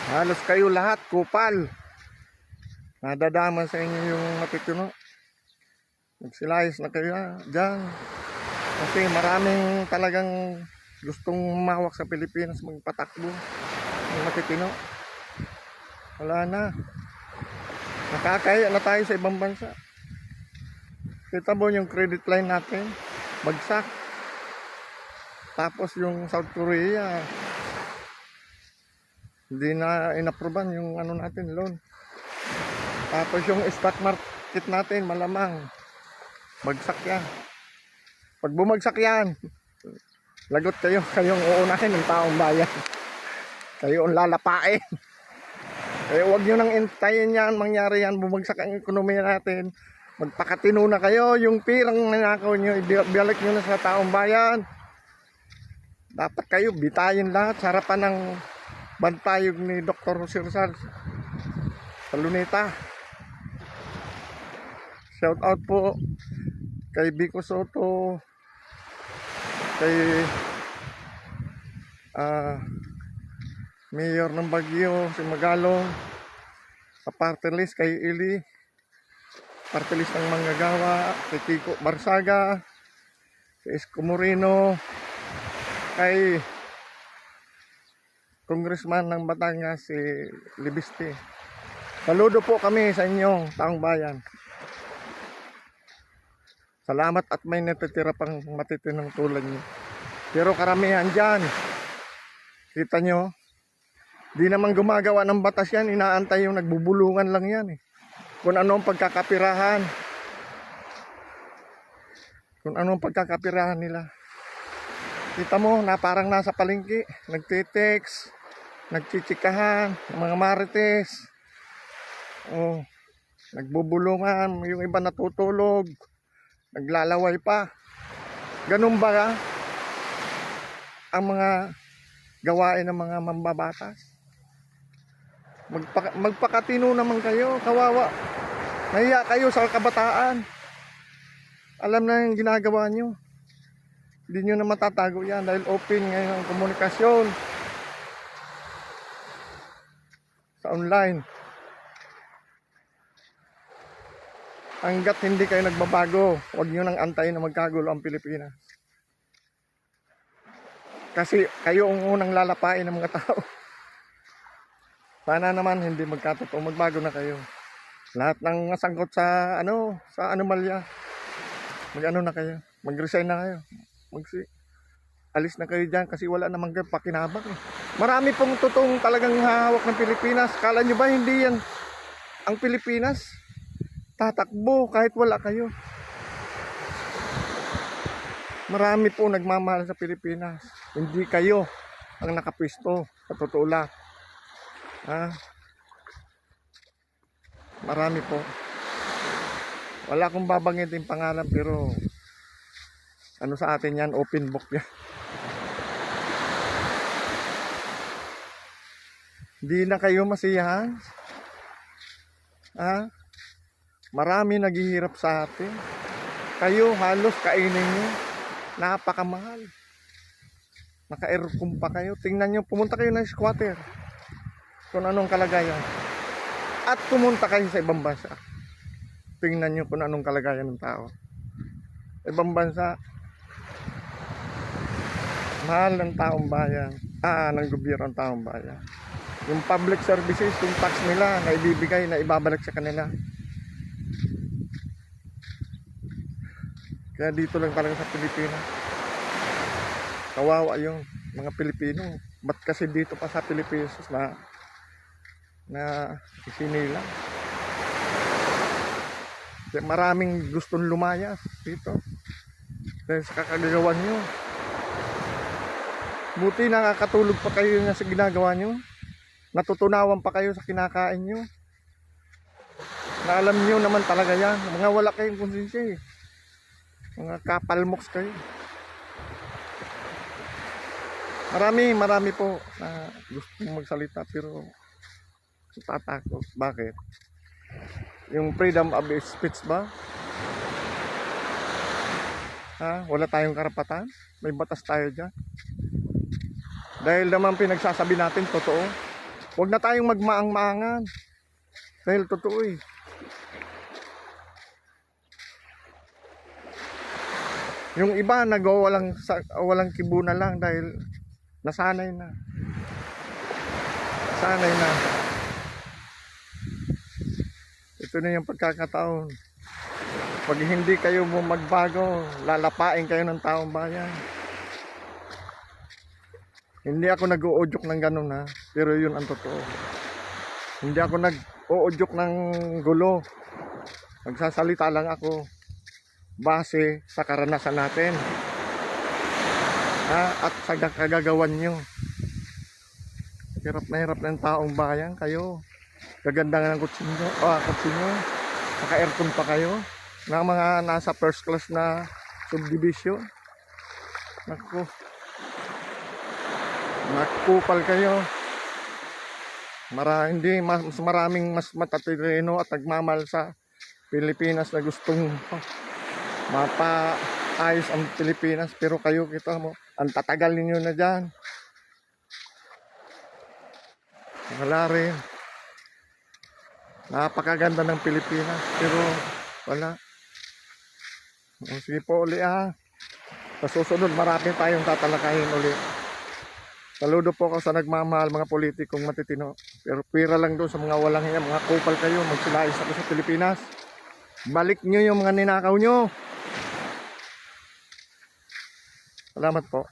Halos kayo lahat, kupal. Nadadama sa inyo yung matitino. Magsilayos na kayo dyan. Kasi maraming talagang gustong mawak sa Pilipinas, magpatakbo. Yung matitino. Wala na. Nakakaya na tayo sa ibang bansa. Kita mo yung credit line natin, bagsak. Tapos yung South Korea, hindi na inaproban yung ano natin, loan. Tapos yung stock market natin, malamang bagsak yan. Pag bumagsak yan, lagot kayo, kayong uunahin ng taong bayan. Kayo ang lalapain. Kaya huwag nyo nang intayin yan, mangyari yan, bumagsak ang ekonomiya natin. Magpakatino na kayo, yung pirang nanakaw nyo, ibalik nyo na sa taong bayan. Dapat kayo bitayin lahat sa harapan ng bantayog ni Dr. Jose Rizal sa Luneta. Shout out po kay Vico Soto, kay Mayor ng Baguio, si Magalong, sa party list kay Ili, party list ng manggagawa, kay Kiko Barsaga, kay Isko Moreno, kay Congressman ng Batangas si Libiste. Saludo po kami sa inyong taong bayan. Salamat at may natitira pang matitinong tulad niyo. Pero karamihan dyan, kita nyo, di naman gumagawa ng batas yan, inaantay yung nagbubulungan lang yan eh. Kung anong pagkakapirahan. Kung anong pagkakapirahan nila. Kita mo na parang nasa palengke, nagtitext, nagchichikahan, mga marites. Oh, nagbubulungan, yung iba natutulog, naglalaway pa. Ganun ba ang mga gawain ng mga mambabatas? Magpakatino naman kayo, kawawa. Nahiya kayo sa kabataan. Alam na yung ginagawa nyo. Hindi nyo na matatago yan dahil open ngayon ang komunikasyon sa online. Hanggat hindi kayo nagbabago, huwag nyo nang antayin na magkagulo ang Pilipinas. Kasi kayo ang unang lalapain ng mga tao. Sana naman hindi magkatotoo, magbago na kayo. Lahat ng nasangkot sa anomalya, mag-ano na kayo, mag-resign na kayo. Alis na kayo dyan kasi wala namang pakinabang eh. Marami pong totoong talagang hahawak ng Pilipinas. Kala nyo ba hindi yan ang Pilipinas? Tatakbo kahit wala kayo. Marami po nagmamahal sa Pilipinas. Hindi kayo ang nakapwisto. Sa totoo lang. Marami po. Wala akong babanggitin pangalan pero ano sa atin yan, open book yan. Hindi na kayo masiyahan. Marami naghihirap sa atin. Kayo halos kainin nyo. Napakamahal. Naka-aircon pa kayo. Tingnan nyo, pumunta kayo ng squatter. Kung anong kalagayan. At pumunta kayo sa ibang bansa. Tingnan nyo kung anong kalagayan ng tao. Ibang bansa, mahal ng taong bayan. Ng gobyerno ng taong bayan. Yung public services, yung tax nila na ibibigay, na ibabalik sa kanila. Kaya dito lang talaga sa Pilipinas. Kawawa yung mga Pilipino. Ba't kasi dito pa sa Pilipinas na isinilang? Kaya maraming gustong lumayas dito. Dahil sa kakagawan nyo. Buti nakakatulog pa kayo na sa ginagawa nyo. Natutunawan pa kayo sa kinakain nyo. Na alam nyo naman talaga yan. Mga wala kayong konsensya eh. Mga kapalmoks kayo. Marami po na gusto magsalita pero tatakot. Bakit? Yung freedom of speech ba? Wala tayong karapatan? May batas tayo dyan? Dahil naman pinagsasabi natin totoo. Huwag na tayong magmaang-maangan. Dahil totoo eh. Yung iba walang kibo na lang dahil nasanay na. Sanay na. Ito na yung pagkakataon. Pag hindi kayo magbago, lalapain kayo ng taong bayan. Hindi ako nag-uudyok ng ganun ha, pero yun ang totoo. Hindi ako nag-uudyok ng gulo. Nagsasalita lang ako base sa karanasan natin at sa kagagawan nyo. Hirap ng taong bayan kayo. Gaganda nga ng kutsinyo, naka-aircon pa kayo na mga nasa first class na subdivision. Naku, nakupal kayo. Mas matatireno at nagmamahal sa Pilipinas na gustong mapaayos ang Pilipinas, pero kayo kita mo, ang tatagal ninyo na dyan. Wala rin. Napakaganda ng Pilipinas, pero wala. O, sige po uli sa susunod marami tayong tatalakayin uli. Saludo po ako sa nagmamahal mga politikong matitino, pero pira lang doon sa mga walang hiya, mga kupal kayo, magsilayas ako sa Pilipinas. Balik nyo yung mga ninakaw nyo. Salamat po.